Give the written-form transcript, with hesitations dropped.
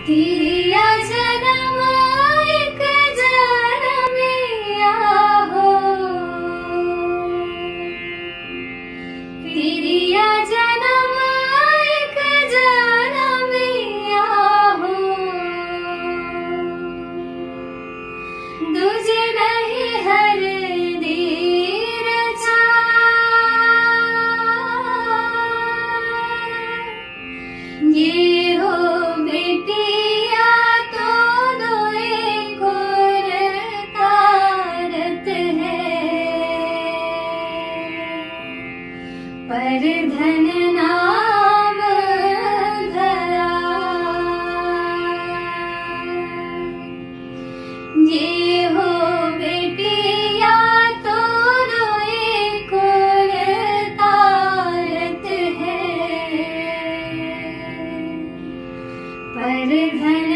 तिरिया जन्म एक जनमिया हो, तिरिया जन्म एक जनमिया हो, दूजे नहीं हर दीर चार। ये हो बेटिया तो दो एक और तारत है, पर धन नाम धरा। ये हो बेटिया तो दो एक और तारत है, पर धन